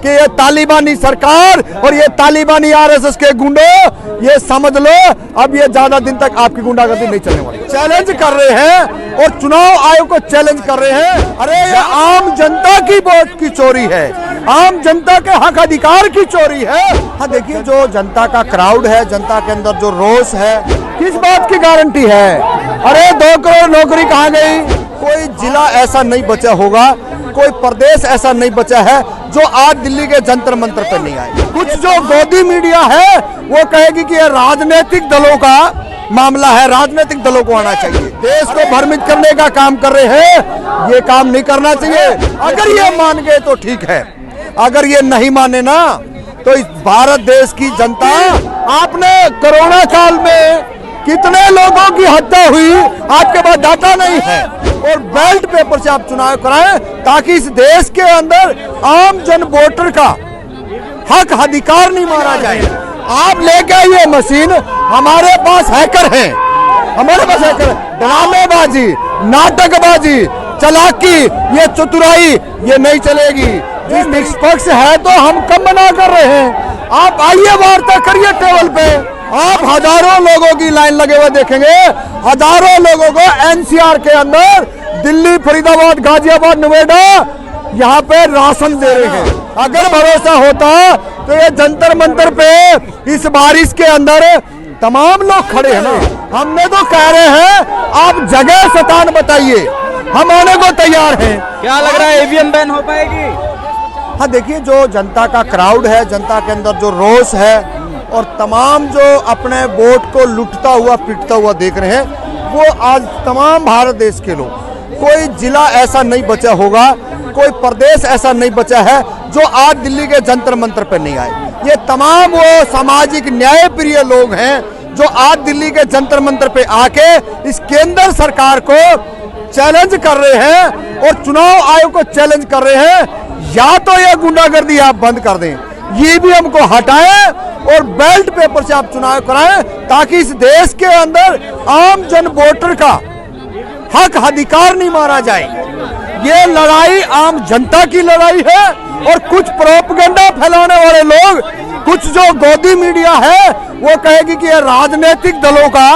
कि ये तालिबानी सरकार और ये तालिबानी आरएसएस के गुंडों, ये समझ लो अब ये ज्यादा दिन तक आपकी गुंडागर्दी नहीं चलने वाली। चैलेंज कर रहे हैं और चुनाव आयोग को चैलेंज कर रहे हैं। अरे ये आम जनता की वोट की चोरी है, आम जनता के हक अधिकार की चोरी है। हाँ देखिए, जो जनता का क्राउड है, जनता के अंदर जो रोष है, किस बात की गारंटी है? अरे 2 करोड़ नौकरी कहाँ गई? कोई जिला ऐसा नहीं बचा होगा, कोई प्रदेश ऐसा नहीं बचा है जो आज दिल्ली के जंतर मंतर पर नहीं आए। कुछ जो गोदी मीडिया है वो कहेगी कि ये राजनीतिक दलों का मामला है, राजनीतिक दलों को आना चाहिए, देश को भ्रमित करने का काम कर रहे हैं। ये काम नहीं करना चाहिए। अगर ये मान गए तो ठीक है, अगर ये नहीं माने ना तो इस भारत देश की जनता, आपने कोरोना काल में कितने लोगों की हत्या हुई आपके पास डाटा नहीं है, और बैलेट पेपर से आप चुनाव कराएं ताकि इस देश के अंदर आम जन वोटर का हक अधिकार नहीं मारा जाए। आप लेके आइए मशीन, हमारे पास हैकर हैं, हमारे पास हैकर, ड्रामेबाजी, नाटकबाजी, चालाकी, ये चतुराई ये नहीं चलेगी। जिस निष्पक्ष है तो हम कम मना कर रहे हैं। आप आइए, वार्ता करिए टेबल पे। आप हजारों लोगों की लाइन लगे हुए देखेंगे, हजारों लोगों को एनसीआर के अंदर दिल्ली, फरीदाबाद, गाजियाबाद, नोएडा यहाँ पे राशन दे रहे हैं। अगर भरोसा होता तो ये जंतर मंतर पे इस बारिश के अंदर तमाम लोग खड़े हैं ना। हमने तो कह रहे हैं आप जगह शैतान बताइए, हम आने को तैयार हैं। क्या लग रहा है ईवीएम बैन हो पाएगी? हाँ देखिए, जो जनता का क्राउड है, जनता के अंदर जो रोष है, और तमाम जो अपने वोट को लुटता हुआ पिटता हुआ देख रहे हैं, वो आज तमाम भारत देश के लोग, कोई जिला ऐसा नहीं बचा होगा, कोई प्रदेश ऐसा नहीं बचा है जो आज दिल्ली के जंतर मंतर पर नहीं आए। ये तमाम वो सामाजिक न्याय प्रिय लोग हैं जो आज दिल्ली के जंतर मंतर पे आके इस केंद्र सरकार को चैलेंज कर रहे हैं और चुनाव आयोग को चैलेंज कर रहे हैं, या तो ये गुंडागर्दी आप बंद कर दें, ईवीएम को हटाएं और बैलेट पेपर से आप चुनाव कराएं ताकि इस देश के अंदर आम जन वोटर का हक अधिकार नहीं मारा जाए। ये लड़ाई आम जनता की लड़ाई है, और कुछ प्रोपगेंडा फैलाने वाले लोग, कुछ जो गोदी मीडिया है वो कहेगी कि ये राजनीतिक दलों का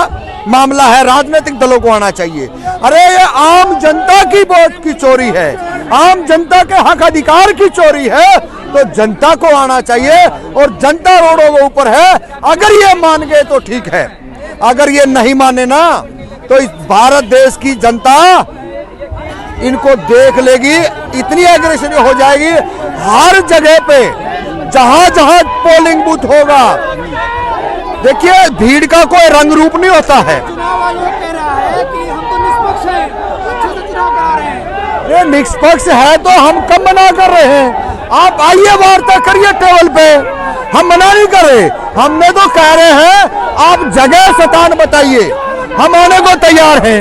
मामला है, राजनीतिक दलों को आना चाहिए। अरे ये आम जनता की वोट की चोरी है, आम जनता के हक अधिकार की चोरी है, तो जनता को आना चाहिए और जनता रोडों के ऊपर है। अगर ये मान गए तो ठीक है, अगर ये नहीं माने ना तो इस भारत देश की जनता इनको देख लेगी, इतनी एग्रेशन हो जाएगी हर जगह पे, जहां जहां पोलिंग बूथ होगा। देखिए, भीड़ का कोई रंग रूप नहीं होता है। चुनाव आयोग कह रहा है कि हम तो निष्पक्ष हैं, अच्छे से चुनाव करा रहे हैं। ये निष्पक्ष है तो हम कम मना कर रहे हैं। आप आइए, वार्ता करिए टेबल पे, हम मना नहीं कर रहे। हमने तो कह रहे हैं आप जगह शैतान बताइए, हम आने को तैयार हैं।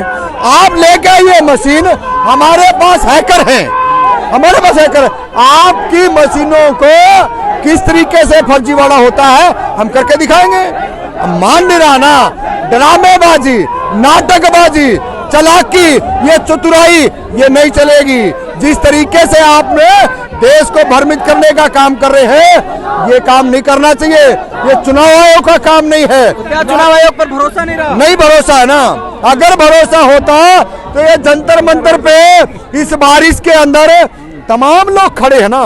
आप लेके आइए मशीन, हमारे पास हैकर हैं, हमारे पास हैकर। आपकी मशीनों को किस तरीके से फर्जीवाड़ा होता है हम करके दिखाएंगे। मान नहीं रहा ना, ड्रामेबाजी, नाटकबाजी, चालाकी, ये चतुराई ये नहीं चलेगी। जिस तरीके से आपने देश को भ्रमित करने का काम कर रहे हैं, ये काम नहीं करना चाहिए। ये चुनाव आयोग का काम नहीं है। तो क्या चुनाव आयोग पर भरोसा नहीं रहा? नहीं भरोसा है ना। अगर भरोसा होता तो ये जंतर मंतर पे इस बारिश के अंदर तमाम लोग खड़े हैं ना।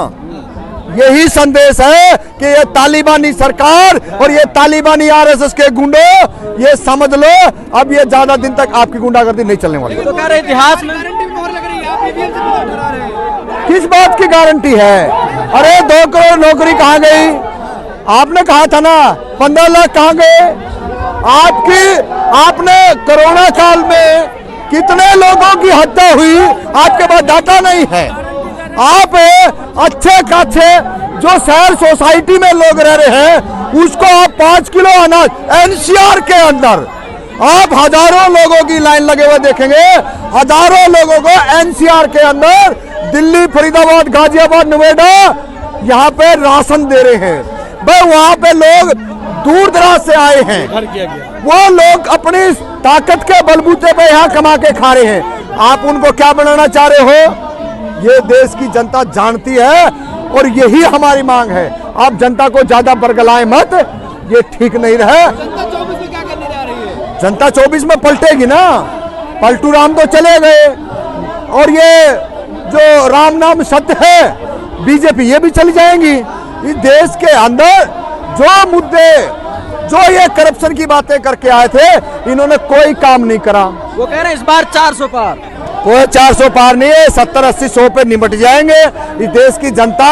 यही संदेश है कि ये तालिबानी सरकार और ये तालिबानी आरएसएस के गुंडों, ये समझ लो अब ये ज्यादा दिन तक आपकी गुंडागर्दी नहीं चलने वाली। तो कह रहे इतिहास में गारंटी भी और लग रही है, आप ईवीएम से चुनाव करा रहे हैं। किस बात की गारंटी है? अरे 2 करोड़ नौकरी कहाँ गई? आपने कहा था ना 15 लाख कहाँ गए? आपने कोरोना काल में कितने लोगों की हत्या हुई आपके पास डाटा नहीं है। आप अच्छे खासे जो शहर सोसाइटी में लोग रह रहे हैं उसको आप 5 किलो अनाज एनसीआर के अंदर, आप हजारों लोगों की लाइन लगे हुए देखेंगे, हजारों लोगों को एनसीआर के अंदर दिल्ली, फरीदाबाद, गाजियाबाद, नोएडा यहाँ पे राशन दे रहे हैं। भाई वहाँ पे लोग दूर दराज से आए हैं, वो लोग अपनी ताकत के बलबूते पे यहाँ कमा के खा रहे हैं। आप उनको क्या बनाना चाह रहे हो? ये देश की जनता जानती है और यही हमारी मांग है। आप जनता को ज्यादा बरगलाएं मत, ये ठीक नहीं रहे। जनता 24 में क्या करने जा रही है? जनता 24 में पलटेगी ना, पलटू राम तो चले गए, और ये जो राम नाम सत्य है बीजेपी ये भी चली जाएंगी। इस देश के अंदर जो मुद्दे, जो ये करप्शन की बातें करके आए थे, इन्होंने कोई काम नहीं करा। वो कह रहे हैं इस बार 400 पार। कोई 400 पार नहीं है, 70, 80, 100 पे निपट जाएंगे। इस देश की जनता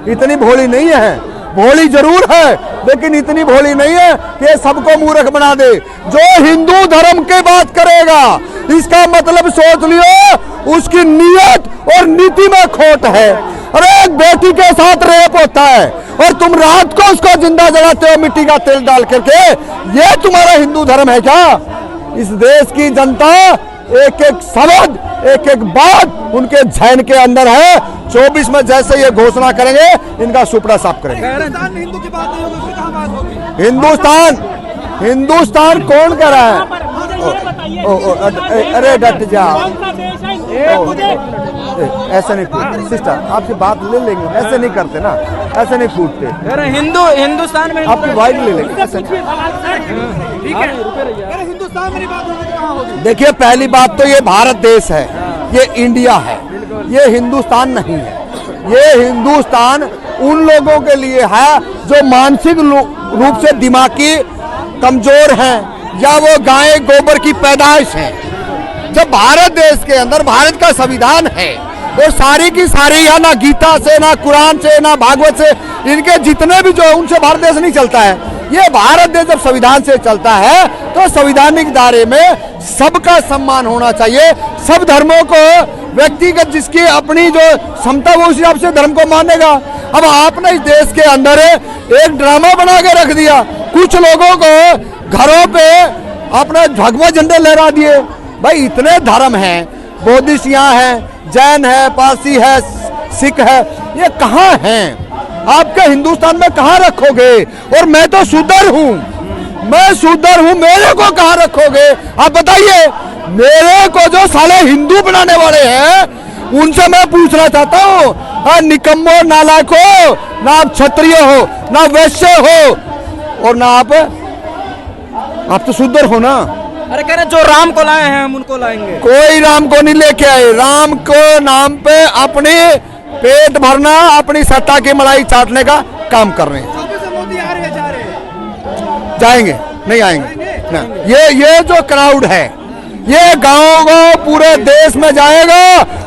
इतनी भोली नहीं है, भोली जरूर है लेकिन इतनी भोली नहीं है कि ये सबको मूर्ख बना दे। जो हिंदू धर्म की बात करेगा, इसका मतलब सोच लियो उसकी नियत और नीति में खोट है। अरे एक बेटी के साथ रेप होता है और तुम रात को उसको जिंदा जलाते हो मिट्टी का तेल डाल करके, ये तुम्हारा हिंदू धर्म है क्या? इस देश की जनता एक एक शब्द, एक एक बात उनके जहन के अंदर है। 24 में जैसे ये घोषणा करेंगे, इनका सुपड़ा साफ करेंगे। हिंदुस्तान में हिंदू की बात नहीं होगी, फिर कहाँ बात होगी? हिंदुस्तान कौन कह रहा है? अरे डट जा, ऐसे नहीं कूदते सिस्टर, आपसे बात ले लेंगे, ऐसे नहीं करते ना, ऐसे नहीं कूदते। अरे हिंदुस्तान में आपकी वाइट ले लेंगे, ऐसे नहीं। ठीक है, अरे हिंदुस्तान में बात होगी तो कहाँ होगी? देखिए पहली बात तो ये भारत देश है, ये इंडिया है, ये हिंदुस्तान नहीं है। ये हिंदुस्तान उन लोगों के लिए है जो मानसिक रूप से दिमागी कमजोर हैं या वो गाय गोबर की पैदाइश है। जब भारत देश के अंदर भारत का संविधान है और सारी की सारी, या ना गीता से, ना कुरान से, ना भागवत से, इनके जितने भी जो उनसे भारत देश नहीं चलता है। ये भारत देश जब संविधान से चलता है तो संवैधानिक दायरे में सबका सम्मान होना चाहिए। सब धर्मों को व्यक्तिगत जिसकी अपनी जो क्षमता वो उस हिसाब से धर्म को मानेगा। अब आपने इस देश के अंदर एक ड्रामा बना के रख दिया, कुछ लोगों को घरों पे अपने भगवा झंडे लहरा दिए। भाई इतने धर्म हैं, बौद्धिस्ट यहाँ है, जैन है, पारसी है, सिख है, ये कहाँ हैं? आपके हिंदुस्तान में कहाँ रखोगे? और मैं तो शूद्र हूँ, मैं शूद्र हूँ, मेरे को कहाँ रखोगे? आप बताइए। मेरे को जो साले हिंदू बनाने वाले हैं उनसे मैं पूछना चाहता हूँ, निकम्मो नालायको, ना आप क्षत्रिय हो, ना वैश्य हो, और ना आप तो शूद्र हो ना। अरे कह रहे जो राम को लाए हैं हम उनको लाएंगे। कोई राम को नहीं लेके आए। राम को नाम पे अपने पेट भरना, अपनी सत्ता की मलाई चाटने का काम कर रहे हैं। 24 से मोदी आ रहे हैं, जा रहे हैं? जाएंगे नहीं आएंगे ना। ये जो क्राउड है, ये गांव पूरे देश में जाएगा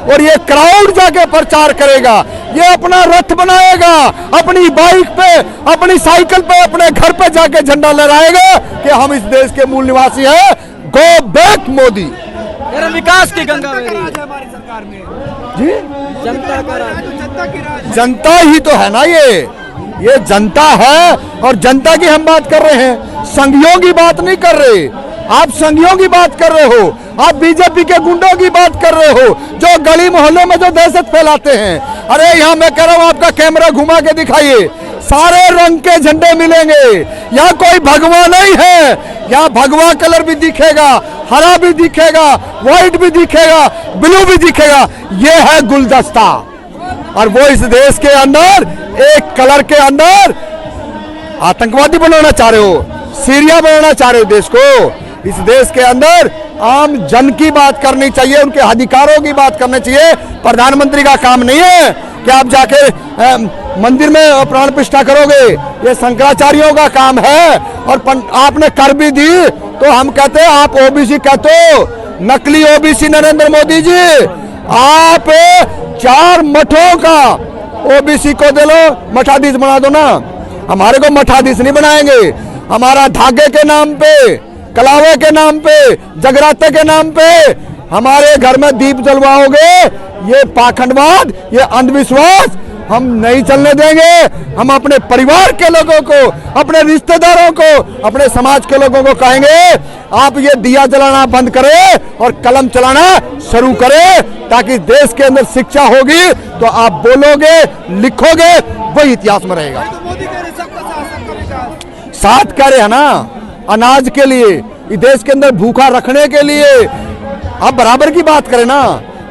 और ये क्राउड जाके प्रचार करेगा। ये अपना रथ बनाएगा, अपनी बाइक पे, अपनी साइकिल पे, अपने घर पे जाके झंडा लहराएगा कि हम इस देश के मूल निवासी हैं। Go back Modi. विकास की गंगा राज है हमारी सरकार में जी, जनता का राज। जनता की राज है। जनता ही तो है ना, ये जनता है और जनता की हम बात कर रहे हैं, संघियों की बात नहीं कर रहे। आप संघियों की बात कर रहे हो, आप बीजेपी के गुंडों की बात कर रहे हो जो गली मोहल्लों में जो दहशत फैलाते हैं। अरे यहाँ मैं कह रहा हूँ, आपका कैमरा घुमा के दिखाइए, सारे रंग के झंडे मिलेंगे। यहाँ कोई भगवा नहीं है, यहाँ भगवा कलर भी दिखेगा, हरा भी दिखेगा, व्हाइट भी दिखेगा, ब्लू भी दिखेगा। ये है गुलदस्ता। और वो इस देश के अंदर एक कलर के अंदर आतंकवादी बनाना चाह रहे हो, सीरिया बनाना चाह रहे हो देश को। इस देश के अंदर आम जन की बात करनी चाहिए, उनके अधिकारों की बात करनी चाहिए। प्रधानमंत्री का काम नहीं है कि आप जाके मंदिर में प्राण प्रतिष्ठा करोगे, ये शंकराचार्यों का काम है। और आपने कर भी दी तो हम कहते हैं आप ओबीसी कहते हो, नकली ओबीसी नरेंद्र मोदी जी। आप 4 मठों का ओबीसी को दे लो, मठाधीश बना दो ना। हमारे को मठाधीश नहीं बनाएंगे। हमारा धागे के नाम पे, कलावे के नाम पे, जगराते के नाम पे हमारे घर में दीप जलवाओगे, ये पाखंडवाद, ये अंधविश्वास हम नहीं चलने देंगे। हम अपने परिवार के लोगों को, अपने रिश्तेदारों को, अपने समाज के लोगों को कहेंगे आप ये दिया जलाना बंद करें और कलम चलाना शुरू करें, ताकि देश के अंदर शिक्षा होगी तो आप बोलोगे, लिखोगे, वही इतिहास में रहेगा। तो मोदी कह रहे सबका साथ, सबका विकास। साथ कह रहे हैं ना, अनाज के लिए, इस देश के अंदर भूखा रखने के लिए। आप बराबर की बात करें ना,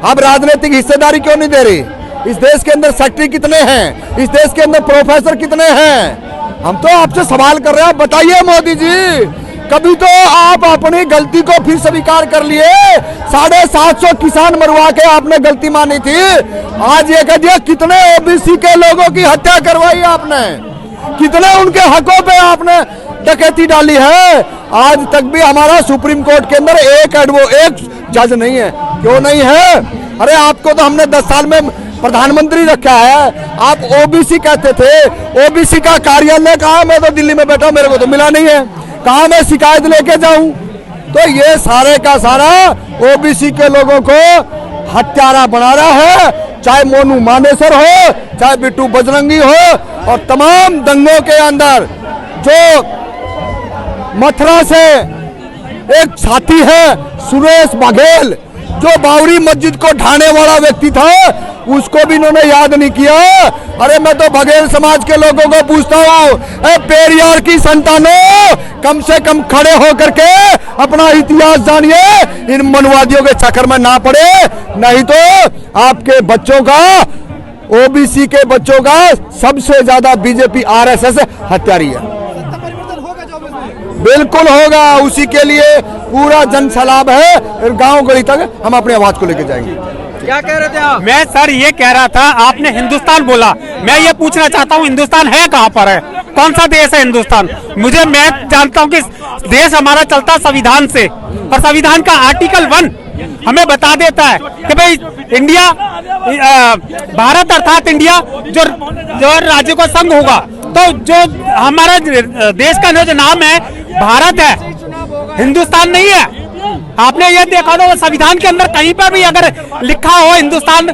आप राजनीतिक हिस्सेदारी क्यों नहीं दे रहे? इस देश के अंदर सेक्रेटरी कितने हैं, इस देश के अंदर प्रोफेसर कितने हैं? हम तो आपसे सवाल कर रहे हैं, आप बताइए मोदी जी, कभी तो आप अपनी गलती को फिर स्वीकार कर लिए। 750 किसान मरवा के आपने गलती मानी थी, आज ये कह दिया कितने ओबीसी के लोगों की हत्या करवाई आपने, कितने उनके हकों पे आपने डकैती डाली है। आज तक भी हमारा सुप्रीम कोर्ट के अंदर एक जज नहीं है। क्यों नहीं है? अरे आपको तो हमने 10 साल में प्रधानमंत्री रखा है, आप ओबीसी कहते थे। ओबीसी का कार्यालय कहाँ? मैं तो दिल्ली में बैठा हूं, मेरे को तो मिला नहीं है। कहाँ मैं शिकायत लेके जाऊं? तो ये सारे का सारा ओबीसी के लोगों को हत्यारा बना रहा है, चाहे मोनू मानेसर हो, चाहे बिट्टू बजरंगी हो, और तमाम दंगों के अंदर जो मथुरा से एक साथी है सुरेश बघेल, जो बावड़ी मस्जिद को ढाने वाला व्यक्ति था, उसको भी इन्होंने याद नहीं किया। अरे मैं तो बघेल समाज के लोगों को पूछता हूँ, पेरियार की संतानों, कम से कम खड़े होकर के अपना इतिहास जानिए, इन मनवादियों के चक्कर में ना पड़े, नहीं तो आपके बच्चों का, ओबीसी के बच्चों का सबसे ज्यादा बीजेपी आरएसएस हत्यारी है। सत्ता परिवर्तन होगा 24 में? बिल्कुल होगा, उसी के लिए पूरा जन सलाब है, गांव गली तक हम अपनी आवाज को लेके जाएंगे। क्या कह रहे थे आप? मैं सर ये कह रहा था, आपने हिंदुस्तान बोला, मैं ये पूछना चाहता हूँ हिंदुस्तान है कहाँ पर है? कौन सा देश है हिंदुस्तान? मैं जानता हूँ कि देश हमारा चलता संविधान से, और संविधान का आर्टिकल 1 हमें बता देता है कि भाई इंडिया, भारत अर्थात इंडिया जो राज्य को संघ होगा, तो जो हमारा देश का जो नाम है भारत है, हिंदुस्तान नहीं है। आपने ये देखा तो संविधान के अंदर कहीं पर भी अगर लिखा हो हिंदुस्तान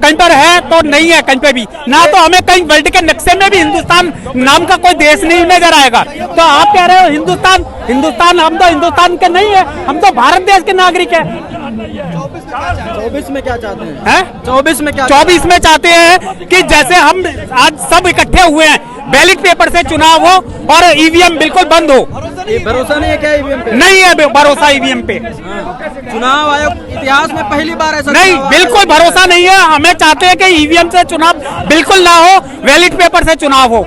कहीं पर है तो नहीं है कहीं पे भी, ना तो हमें कहीं वर्ल्ड के नक्शे में भी हिंदुस्तान नाम का कोई देश नहीं नजर आएगा। तो आप कह रहे हो हिंदुस्तान, हम तो हिंदुस्तान के नहीं है, हम तो भारत देश के नागरिक है। 24 में क्या चाहते हैं? 24 में क्या? 24 में चाहते हैं कि जैसे हम आज सब इकट्ठे हुए हैं, बैलेट पेपर से चुनाव हो और ईवीएम बिल्कुल बंद हो। ये भरोसा नहीं है क्या ईवीएम पे? नहीं है भरोसा ईवीएम पे। चुनाव आयोग इतिहास में पहली बार ऐसा नहीं, बिल्कुल भरोसा नहीं है। हमें चाहते हैं कि ईवीएम से चुनाव बिल्कुल ना हो, बैलेट पेपर से चुनाव हो।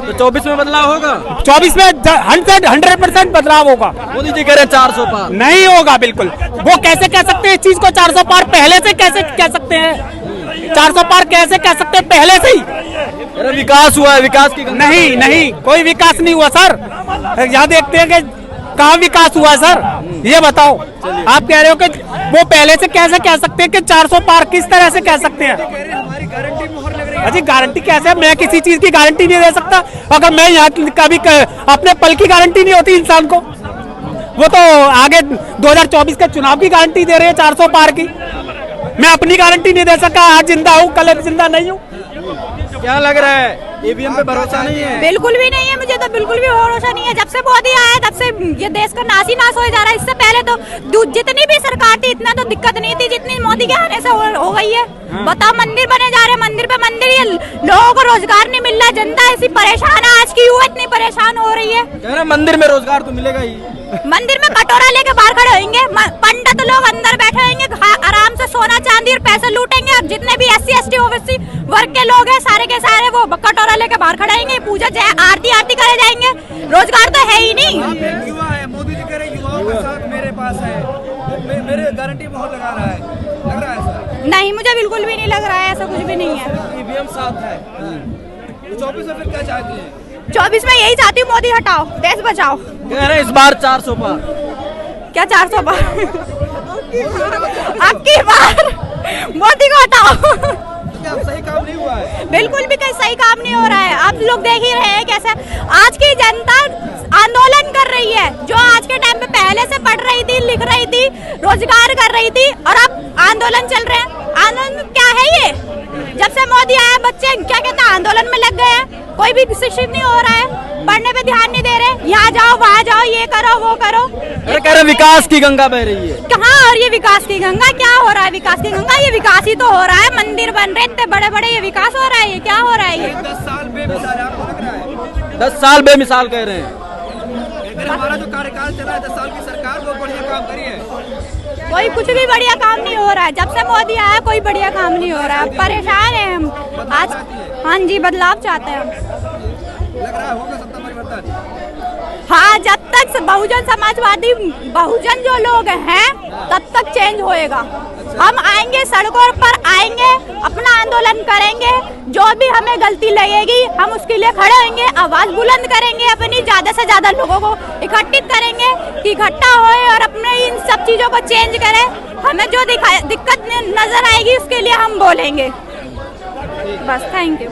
तो 24 में बदलाव होगा? 24 में 100% बदलाव होगा। मोदी जी कह रहे हैं 400 पार। नहीं होगा बिल्कुल। वो कैसे कह सकते हैं इस चीज को 400 पार? पहले से कैसे कह सकते हैं 400 पार? कैसे कह सकते हैं पहले से ही? अरे विकास हुआ है, विकास की नहीं, कोई विकास नहीं हुआ सर। यहाँ देखते हैं कि कहाँ विकास हुआ सर, ये बताओ। आप कह रहे हो कि वो पहले से कैसे कह सकते हैं कि 400 पार? किस तरह से कह सकते हैं? हमारी गारंटी मोहर लग रही है। अजी गारंटी कैसे? मैं किसी चीज की गारंटी नहीं दे सकता। अगर मैं यहाँ कभी अपने पल की गारंटी नहीं होती इंसान को, वो तो आगे 2024 के चुनाव की गारंटी दे रहे हैं 400 पार की। मैं अपनी गारंटी नहीं दे सका, आज जिंदा हूँ कल जिंदा नहीं हूँ। क्या लग रहा है? ईवीएम पे भरोसा नहीं है? बिल्कुल भी नहीं है, मुझे तो बिल्कुल भी भरोसा नहीं है। जब से मोदी आया तब से ये देश का नाश ही नाश हो जा रहा है। इससे पहले तो जितनी भी सरकार थी इतना तो दिक्कत नहीं थी जितनी मोदी के आने से हो गई है। बताओ, मंदिर बने जा रहे हैं, मंदिर पे मंदिर, ये लोगों को रोजगार नहीं मिल रहा है, जनता ऐसी परेशान है, आज की युवा इतनी परेशान हो रही है। कह रहे मंदिर में रोजगार तो मिलेगा ही। मंदिर में कटोरा लेके बाहर खड़े होंगे, पंडित लोग अंदर बैठे होंगे, आराम से सोना चांदी और पैसे लूटेंगे, और जितने भी SC ST ओबीसी वर्ग के लोग हैं सारे के सारे वो कटोरा लेके बाहर खड़े होंगे, पूजा आरती करे जाएंगे। रोजगार तो है ही नहीं। आप एक युवा है, मोदी जी कह रहे युवाओं का साथ मेरे पास है, मेरे गारंटी मोहर लगा रहा है, लग रहा है सर? नहीं, मुझे बिल्कुल भी नहीं लग रहा है, ऐसा कुछ भी नहीं है। ईवीएम साथ है। 24 में फिर क्या चाहती है? 24 में यही चाहती हूँ, मोदी हटाओ, देश बचाओ। कह रहे हैं इस बार 400 पार। क्या 400 पार? अब की बार मोदी को हटाओ। क्या सही काम नहीं हुआ है? बिल्कुल भी कहीं सही काम नहीं हो रहा है। आप लोग देख ही रहे हैं कैसे आज की जनता आंदोलन कर रही है, जो आज के टाइम पे पहले से पढ़ रही थी, लिख रही थी, रोजगार कर रही थी, और अब आंदोलन चल रहे हैं। आंदोलन क्या है ये? जब से मोदी आया बच्चे क्या कहते हैं आंदोलन में लग गए हैं, कोई भी शिक्षित नहीं हो रहा है, पढ़ने पे ध्यान नहीं दे रहे, यहाँ जाओ वहाँ जाओ, ये करो वो करो। अरे कह रहे विकास की गंगा बह रही है। कहाँ? और ये विकास की गंगा क्या हो रहा है? विकास की गंगा, ये विकास ही तो हो रहा है, मंदिर बन रहे इतने बड़े बड़े, ये विकास हो रहा है? ये क्या हो रहा है? ये 10 साल बेमिसाल है, आपको लग रहा है? 10 साल बेमिसाल कह रहे हैं। लेकिन हमारा जो कार्यकाल चला है 10 साल की सरकार, वो बढ़िया काम करी है। कोई कुछ भी बढ़िया काम नहीं हो रहा है। जब से मोदी आया कोई बढ़िया काम नहीं हो रहा है। परेशान है हम आज। हाँ जी, बदलाव चाहते हैं हम। लग रहा है होगा सत्ता परिवर्तन? हाँ, जब तक बहुजन समाजवादी बहुजन जो लोग हैं तब तक चेंज होएगा। हम आएंगे, सड़कों पर आएंगे, अपना आंदोलन करेंगे। जो भी हमें गलती लगेगी हम उसके लिए खड़े होंगे, आवाज बुलंद करेंगे, अपनी ज्यादा से ज्यादा लोगों को इकट्ठित करेंगे कि इकट्ठा होए और अपने इन सब चीजों को चेंज करें। हमें जो दिक्कत नजर आएगी उसके लिए हम बोलेंगे। बस, थैंक यू।